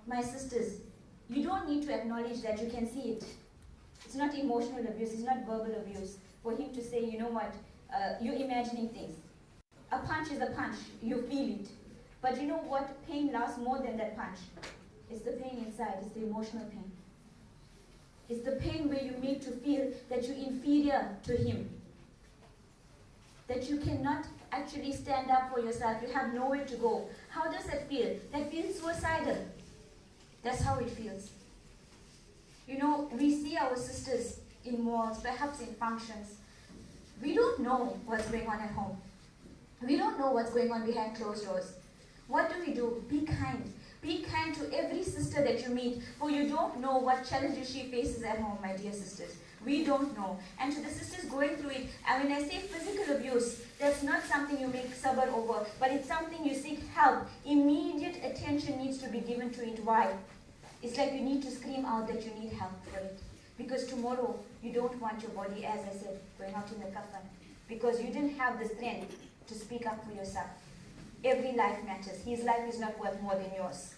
My sisters, you don't need to acknowledge that, you can see it. It's not emotional abuse, it's not verbal abuse. For him to say, you know what, you're imagining things. A punch is a punch, you feel it. But you know what, pain lasts more than that punch. It's the pain inside, it's the emotional pain. It's the pain where you make to feel that you're inferior to him. That you cannot actually stand up for yourself, you have nowhere to go. How does that feel? That feels suicidal. That's how it feels. You know, we see our sisters in malls, perhaps in functions. We don't know what's going on at home. We don't know what's going on behind closed doors. What do? Be kind. Be kind to every sister that you meet, for you don't know what challenges she faces at home, my dear sisters. We don't know. And to the sisters going through it, and when I say physical abuse, that's not something you make sabr over, but it's something you seek help. Immediate attention needs to be given to it. Why? It's like you need to scream out that you need help for it. Because tomorrow, you don't want your body, as I said, going out in the kafan. Because you didn't have the strength to speak up for yourself. Every life matters. His life is not worth more than yours.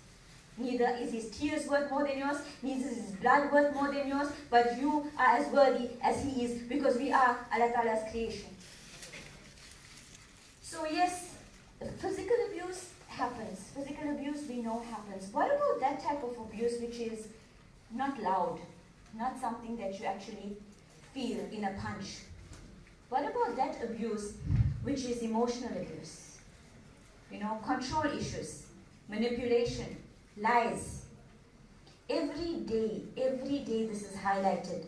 Neither is his tears worth more than yours, neither is his blood worth more than yours, but you are as worthy as he is, because we are Allah Ta'ala's creation. So yes, physical abuse happens. Physical abuse we know happens. What about that type of abuse which is not loud, not something that you actually feel in a punch? What about that abuse which is emotional abuse? You know, control issues, manipulation, lies. Every day this is highlighted.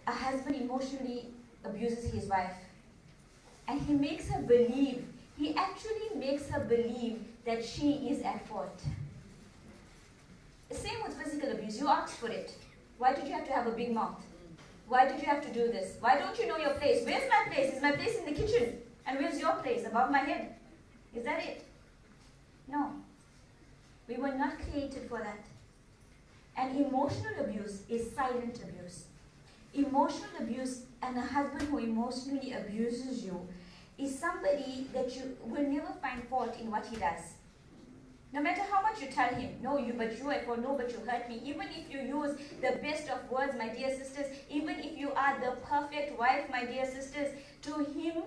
A husband emotionally abuses his wife, and he makes her believe, he actually makes her believe that she is at fault. Same with physical abuse. You asked for it. Why did you have to have a big mouth? Why did you have to do this? Why don't you know your place? Where's my place? Is my place in the kitchen? And where's your place? Above my head? Is that it? No. We were not created for that. And emotional abuse is silent abuse. Emotional abuse, and a husband who emotionally abuses you, is somebody that you will never find fault in what he does. No matter how much you tell him, no, but you are for, no, but you hurt me. Even if you use the best of words, my dear sisters, even if you are the perfect wife, my dear sisters, to him,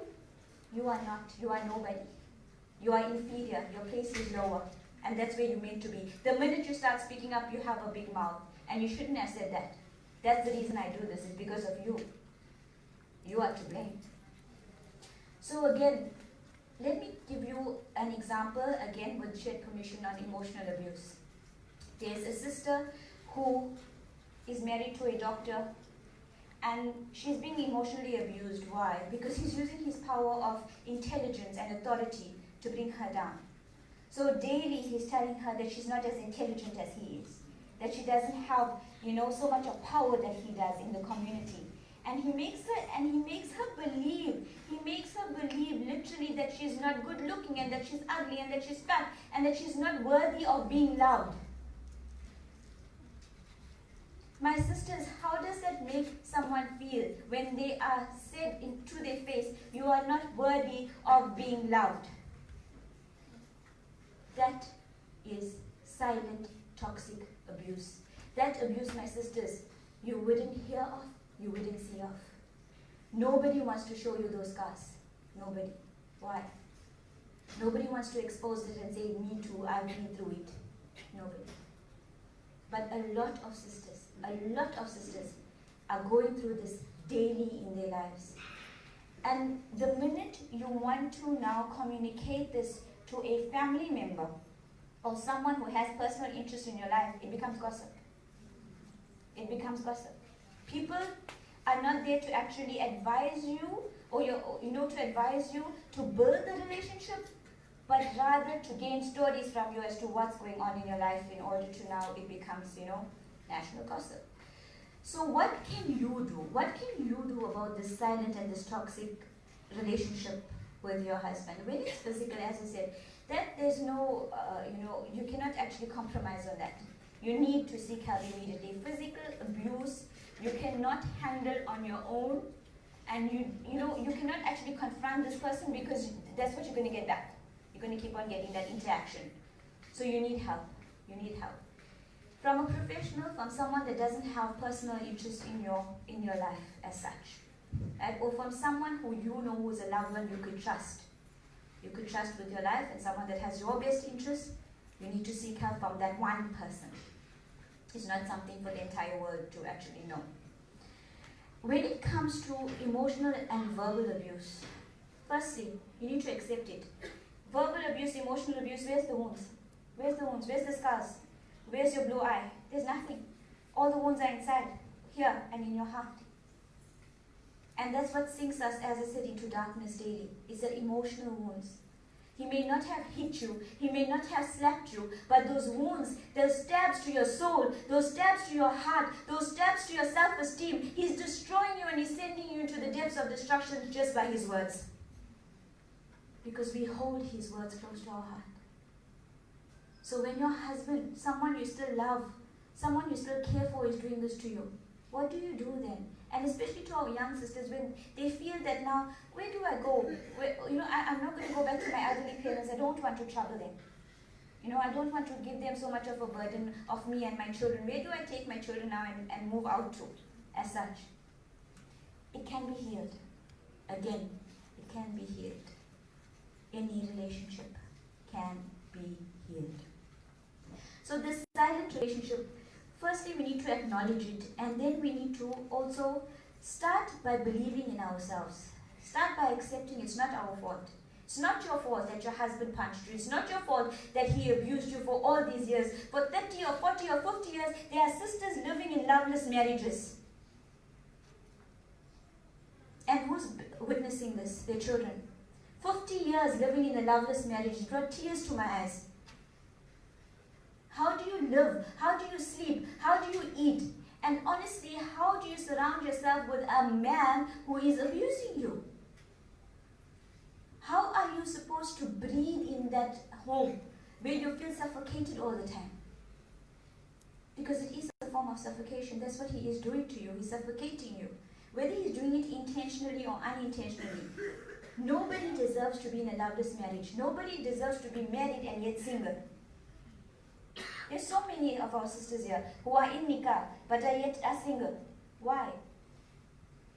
you are not. You are nobody. You are inferior. Your place is lower. And that's where you're meant to be. The minute you start speaking up, you have a big mouth. And you shouldn't have said that. That's the reason I do this, is because of you. You are to blame. So again, let me give you an example, again with shared permission, on emotional abuse. There's a sister who is married to a doctor, and she's being emotionally abused. Why? Because he's using his power of intelligence and authority to bring her down. So daily he's telling her that she's not as intelligent as he is, that she doesn't have, so much of power that he does in the community. And he makes her believe literally that she's not good looking, and that she's ugly, and that she's fat, and that she's not worthy of being loved. My sisters, how does that make someone feel when they are said to their face, you are not worthy of being loved? That is silent, toxic abuse. That abuse, my sisters, you wouldn't hear of, you wouldn't see of. Nobody wants to show you those scars. Nobody. Why? Nobody wants to expose it and say, me too, I've been through it. Nobody. But a lot of sisters are going through this daily in their lives. And the minute you want to now communicate this to a family member or someone who has personal interest in your life, it becomes gossip. It becomes gossip. People are not there to actually advise you, or to advise you to build the relationship, but rather to gain stories from you as to what's going on in your life, in order to now it becomes, national gossip. So what can you do? What can you do about this silent and this toxic relationship with your husband? When it's physical, as I said, that there's no, you cannot actually compromise on that. You need to seek help immediately. Physical abuse, you cannot handle on your own, and you cannot actually confront this person, because that's what you're going to get back. You're going to keep on getting that interaction. So you need help. You need help. from a professional, from someone that doesn't have personal interest in your life as such, right? Or from someone who you know who is a loved one you could trust. You could trust with your life, and someone that has your best interest. You need to seek help from that one person. It's not something for the entire world to actually know. When it comes to emotional and verbal abuse, firstly, you need to accept it. Verbal abuse, emotional abuse, where's the wounds? Where's the wounds? Where's the scars? Where's your blue eye? There's nothing. All the wounds are inside, here and in your heart. And that's what sinks us, as I said, into darkness daily. It's the emotional wounds. He may not have hit you, he may not have slapped you, but those wounds, those stabs to your soul, those stabs to your heart, those stabs to your self-esteem, he's destroying you and he's sending you into the depths of destruction just by his words. Because we hold his words close to our heart. So when your husband, someone you still love, someone you still care for is doing this to you, what do you do then? And especially to our young sisters, when they feel that now, where do I go? I'm not going to go back to my elderly parents. I don't want to trouble them. I don't want to give them so much of a burden of me and my children. Where do I take my children now and move out to, as such? It can be healed. Again, it can be healed. Any relationship can be healed. So this silent relationship, firstly, we need to acknowledge it, and then we need to also start by believing in ourselves. Start by accepting it's not our fault. It's not your fault that your husband punched you. It's not your fault that he abused you for all these years. For 30 or 40 or 50 years, there are sisters living in loveless marriages. And who's witnessing this? Their children. 50 years living in a loveless marriage. It brought tears to my eyes. How do you live? How do you sleep? How do you eat? And honestly, how do you surround yourself with a man who is abusing you? How are you supposed to breathe in that home where you feel suffocated all the time? Because it is a form of suffocation. That's what he is doing to you. He's suffocating you. Whether he's doing it intentionally or unintentionally. Nobody deserves to be in a loveless marriage. Nobody deserves to be married and yet single. There's so many of our sisters here who are in nikah but are yet single. Why?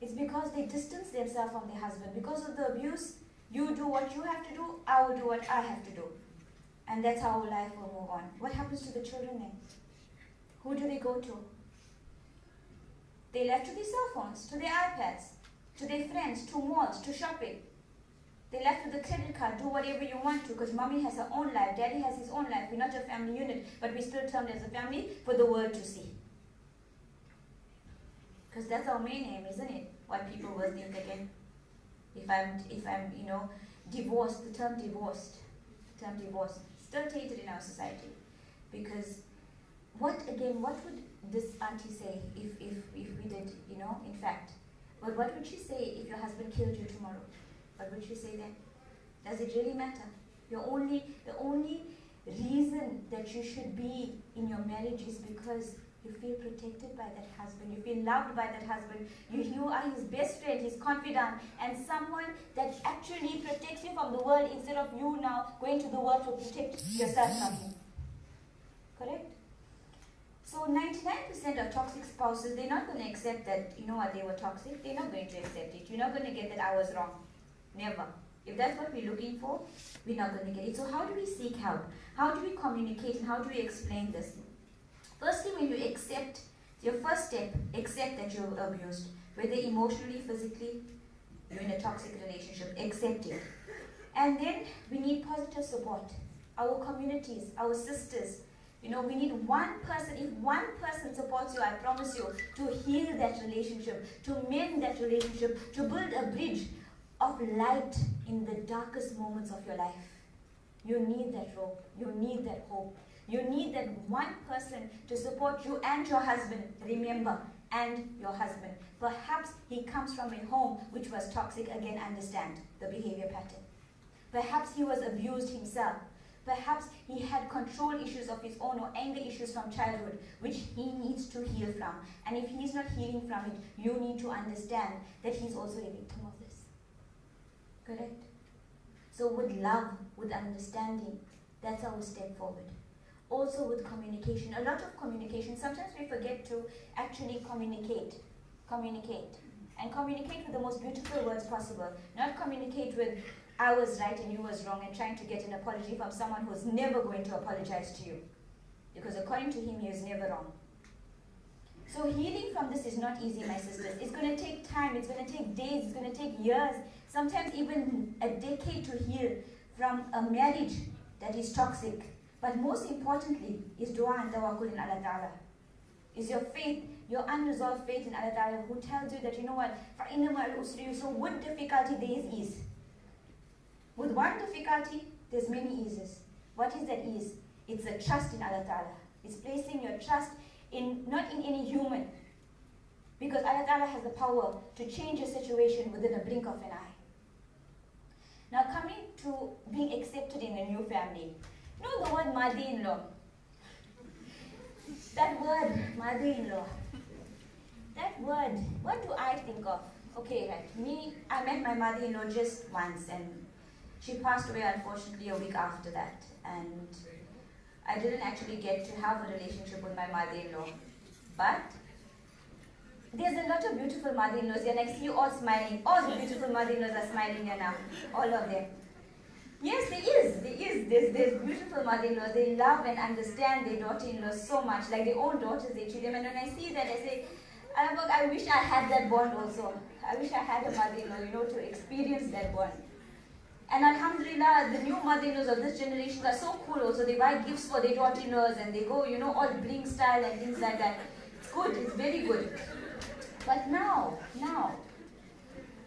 It's because they distance themselves from their husband. Because of the abuse, you do what you have to do, I will do what I have to do. And that's how life will move on. What happens to the children then? Who do they go to? They left to their cell phones, to their iPads, to their friends, to malls, to shopping. They left with the credit card, do whatever you want to, because mommy has her own life, daddy has his own life. We're not a family unit, but we're still termed as a family for the world to see. Because that's our main aim, isn't it? What people will think again. If I'm divorced, the term divorce, still tainted in our society. Because what would this auntie say if we did, in fact? But what would she say if your husband killed you tomorrow? What would she say then? Does it really matter? The only reason that you should be in your marriage is because you feel protected by that husband, you feel loved by that husband, you are his best friend, his confidant, and someone that actually protects you from the world instead of you now going to the world to protect yourself from him. Correct? So 99% of toxic spouses, they're not going to accept that, they were toxic. They're not going to accept it. You're not going to get that I was wrong. Never. If that's what we're looking for, we're not going to get it. So how do we seek help? How do we communicate and how do we explain this? Firstly, when you accept, your first step, accept that you're abused. Whether emotionally, physically, you're in a toxic relationship, accept it. And then we need positive support. Our communities, our sisters, we need one person. If one person supports you, I promise you, to heal that relationship, to mend that relationship, to build a bridge of light in the darkest moments of your life. You need that rope. You need that hope. You need that one person to support you and your husband. Remember, and your husband. Perhaps he comes from a home which was toxic. Again, understand the behavior pattern. Perhaps he was abused himself. Perhaps he had control issues of his own or anger issues from childhood, which he needs to heal from. And if he's not healing from it, you need to understand that he's also a victim of this. Correct? So with love, with understanding, that's our step forward. Also with communication, a lot of communication. Sometimes we forget to actually communicate. And communicate with the most beautiful words possible. Not communicate with I was right and you was wrong and trying to get an apology from someone who's never going to apologize to you. Because according to him, he is never wrong. So healing from this is not easy, my sisters. It's going to take time, it's going to take days, it's going to take years, sometimes even a decade to heal from a marriage that is toxic. But most importantly is dua and tawakkul in Allah Ta'ala. Is your faith, your unresolved faith in Allah Ta'ala, who tells you that, you know what, فَإِنَّ مَعَ الْعُسْرِ يُسْرًا. With difficulty there is ease. With one difficulty, there's many eases. What is that ease? It's a trust in Allah Ta'ala. It's placing your trust not in any human. Because Allah Ta'ala has the power to change a situation within a blink of an eye. Now coming to being accepted in a new family. You know the word mother-in-law? That word, mother-in-law. That word, what do I think of? Okay, right, I met my mother-in-law just once and she passed away unfortunately a week after that. And I didn't actually get to have a relationship with my mother-in-law. But there's a lot of beautiful mother-in-laws here, and I see you all smiling. All the beautiful mother-in-laws are smiling here now. All of them. Yes, there is. There's beautiful mother-in-laws. They love and understand their daughter-in-laws so much, like their own daughters, they treat them. And when I see that, I say, I wish I had that bond also. I wish I had a mother-in-law, to experience that bond. And alhamdulillah, the new mother-in-laws of this generation are so cool also. They buy gifts for their daughter-in-laws and they go, all bling style and things like that. It's good, it's very good. But now,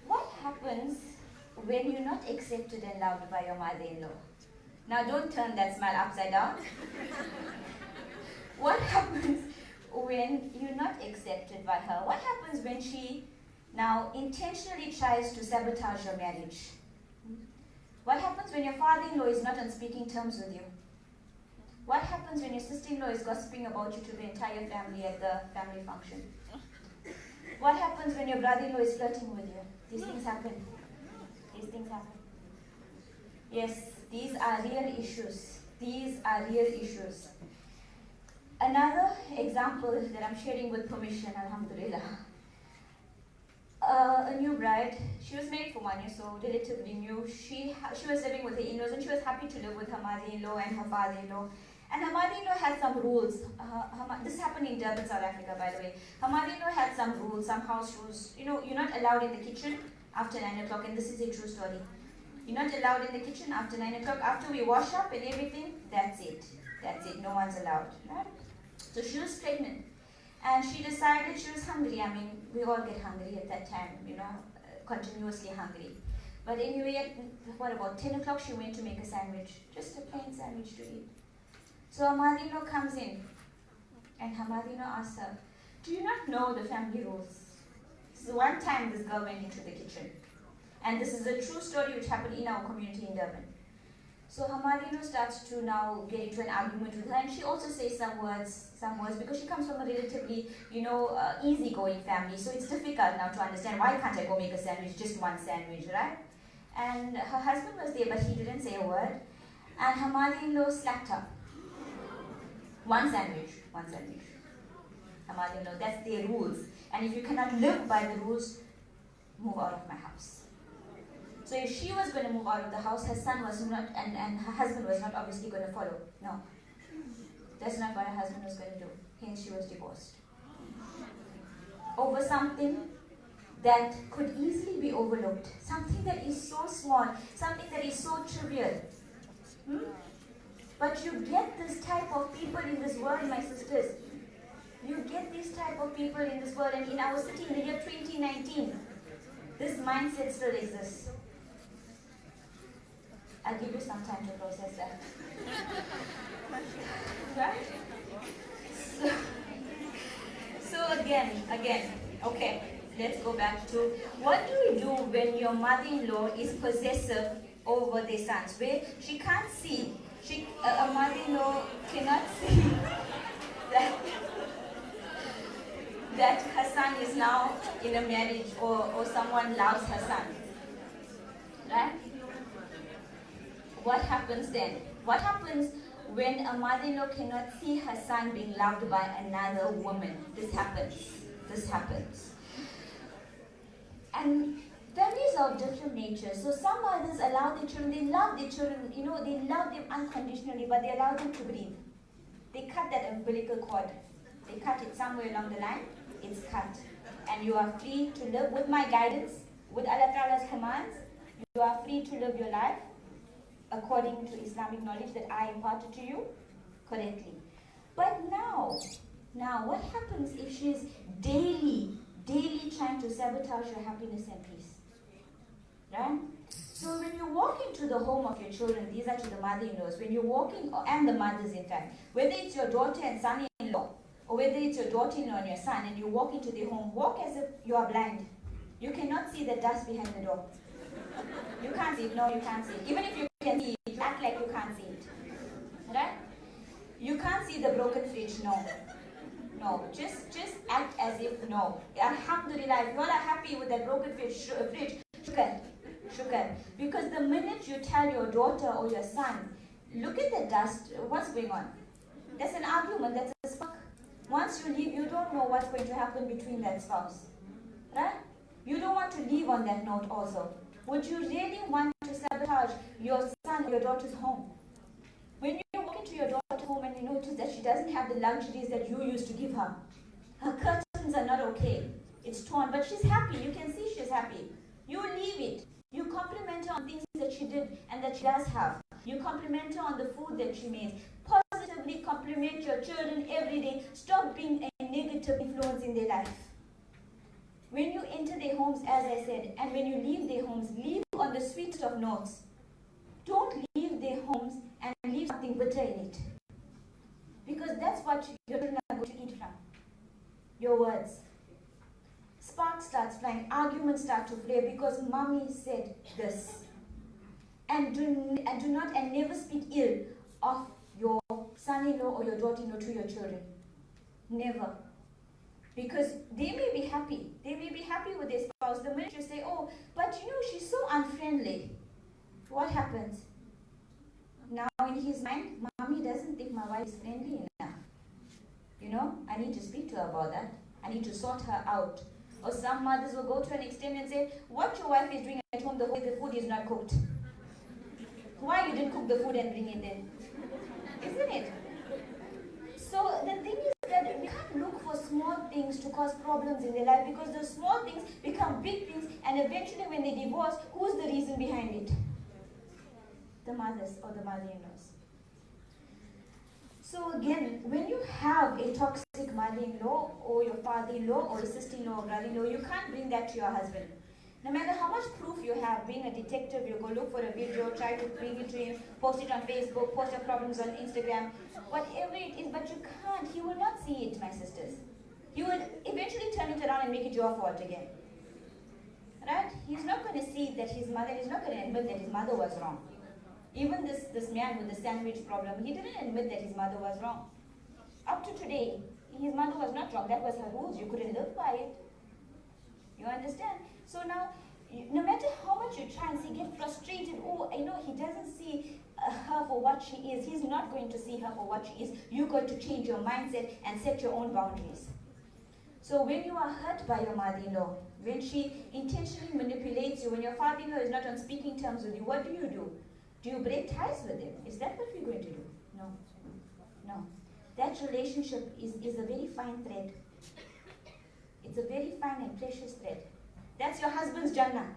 what happens when you're not accepted and loved by your mother-in-law? Now don't turn that smile upside down. What happens when you're not accepted by her? What happens when she now intentionally tries to sabotage your marriage? What happens when your father-in-law is not on speaking terms with you? What happens when your sister-in-law is gossiping about you to the entire family at the family function? What happens when your brother-in-law is flirting with you? These things happen. Yes, these are real issues. Another example that I'm sharing with permission, alhamdulillah. A new bride, she was married for 1 year, so relatively new. She was living with her in-laws and she was happy to live with her mother-in-law and her father-in-law. And her mother-in-law had some rules. This happened in Durban, South Africa, by the way. Her mother-in-law had some rules, some house rules. You're not allowed in the kitchen after 9 o'clock, and this is a true story. You're not allowed in the kitchen after 9 o'clock. After we wash up and everything, that's it. No one's allowed. Right? So she was pregnant. And she decided she was hungry. I mean, we all get hungry at that time, continuously hungry. But anyway, at about 10 o'clock, she went to make a sandwich. Just a plain sandwich to eat. So her mother-in-law comes in. And her mother-in-law asks her, do you not know the family rules? So one time this girl went into the kitchen. And this is a true story which happened in our community in Durban. So her mother-in-law starts to now get into an argument with her, and she also says some words because she comes from a relatively, easygoing family. So it's difficult now to understand, why can't I go make a sandwich, just one sandwich, right? And her husband was there, but he didn't say a word. And her mother-in-law slapped her. One sandwich. Her mother-in-law, that's their rules. And if you cannot live by the rules, move out of my house. So if she was going to move out of the house, her son was not, and her husband was not obviously going to follow. No. That's not what her husband was going to do. Hence she was divorced. Over something that could easily be overlooked. Something that is so small. Something that is so trivial. But you get this type of people in this world, my sisters. You get this type of people in this world. And in our city, in the year 2019, this mindset still exists. I'll give you some time to process that. Right? So again, okay, let's go back to, what do you do when your mother-in-law is possessive over their sons? Where she can't see, a mother-in-law cannot see that her son is now in a marriage or someone loves her son. Right? What happens then? What happens when a mother-in-law cannot see her son being loved by another woman. This happens. This happens. And families are of different nature. So some mothers allow their children, they love their children, they love them unconditionally, but they allow them to breathe. They cut that umbilical cord. They cut it somewhere along the line. It's cut. And you are free to live with my guidance, with Allah Ta'ala's commands. You are free to live your life according to Islamic knowledge that I imparted to you correctly. But now what happens if she is daily trying to sabotage your happiness and peace? Right? So when you walk into the home of your children, these are to the mother-in-laws, when you're walking, and the mothers in fact, whether it's your daughter and son-in-law, or whether it's your daughter-in-law and your son, and you walk into their home, walk as if you are blind. You cannot see the dust behind the door. You can't see it. No, you can't see it. Even if you can see it, act like you can't see it. Right? You can't see the broken fridge. No. No. Just act as if no. Alhamdulillah, if you all are happy with that broken fridge, shukr. Because the minute you tell your daughter or your son, look at the dust, what's going on? That's an argument, that's a spark. Once you leave, you don't know what's going to happen between that spouse. Right? You don't want to leave on that note also. Would you really want to sabotage your son or your daughter's home? When you walk into your daughter's home and you notice that she doesn't have the luxuries that you used to give her. Her curtains are not okay. It's torn, but she's happy. You can see she's happy. You leave it. You compliment her on things that she did and that she does have. You compliment her on the food that she makes. Positively compliment your children every day. Stop being a negative influence in their life. When you enter their homes, as I said, and when you leave their homes, leave on the sweetest of notes. Don't leave their homes and leave something bitter in it. Because that's what your children are going to eat from. Your words. Sparks starts flying, arguments start to flare because mommy said this. And do not and never speak ill of your son-in-law or your daughter-in-law to your children. Never. Because they may be happy. They may be happy with their spouse. The minute you say, oh, but she's so unfriendly. What happens? Now in his mind, mommy doesn't think my wife is friendly enough. I need to speak to her about that. I need to sort her out. Or some mothers will go to an extent and say, what your wife is doing at home, the way the food is not cooked. Why you didn't cook the food and bring it in? Isn't it? So the thing is that we can't look for small things to cause problems in their life because those small things become big things and eventually when they divorce, who's the reason behind it? The mothers or the mother-in-laws. So again, when you have a toxic mother-in-law or your father-in-law or a sister-in-law or brother-in-law, you can't bring that to your husband. No matter how much proof you have, being a detective, you go look for a video, try to bring it to him, post it on Facebook, post your problems on Instagram, whatever it is, but you can't. He will not see it, my sisters. He will eventually turn it around and make it your fault again. Right? He's not going to see that his mother, he's not going to admit that his mother was wrong. Even this man with the sandwich problem, he didn't admit that his mother was wrong. Up to today, his mother was not wrong. That was her rules. You couldn't live by it. You understand? So now, no matter how much you try and see, get frustrated, he doesn't see her for what she is. He's not going to see her for what she is. You're going to change your mindset and set your own boundaries. So when you are hurt by your mother-in-law, when she intentionally manipulates you, when your father-in-law is not on speaking terms with you, what do? Do you break ties with him? Is that what we're going to do? No. That relationship is a very fine thread. It's a very fine and precious thread. That's your husband's Jannah.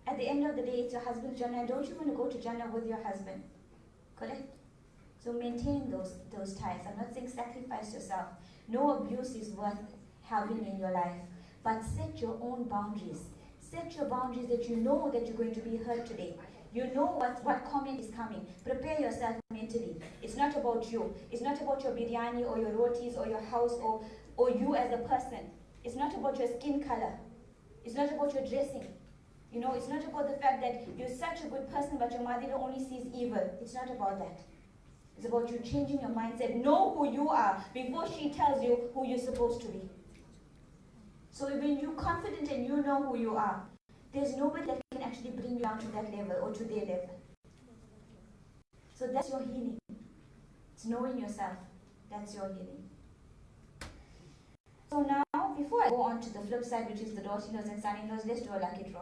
At the end of the day, it's your husband's Jannah. And don't you want to go to Jannah with your husband? Correct? So maintain those ties. I'm not saying sacrifice yourself. No abuse is worth having in your life. But set your own boundaries. Set your boundaries that you know that you're going to be hurt today. You know what comment is coming. Prepare yourself mentally. It's not about you. It's not about your biryani or your rotis or your house or you as a person. It's not about your skin color. It's not about your dressing. It's not about the fact that you're such a good person but your mother only sees evil. It's not about that. It's about you changing your mindset. Know who you are before she tells you who you're supposed to be. So when you're confident and you know who you are, there's nobody that can actually bring you down to that level or to their level. So that's your healing. It's knowing yourself. That's your healing. So now, before I go on to the flip side, which is the daughter-in-laws and son-in-laws, let's do a lucky draw.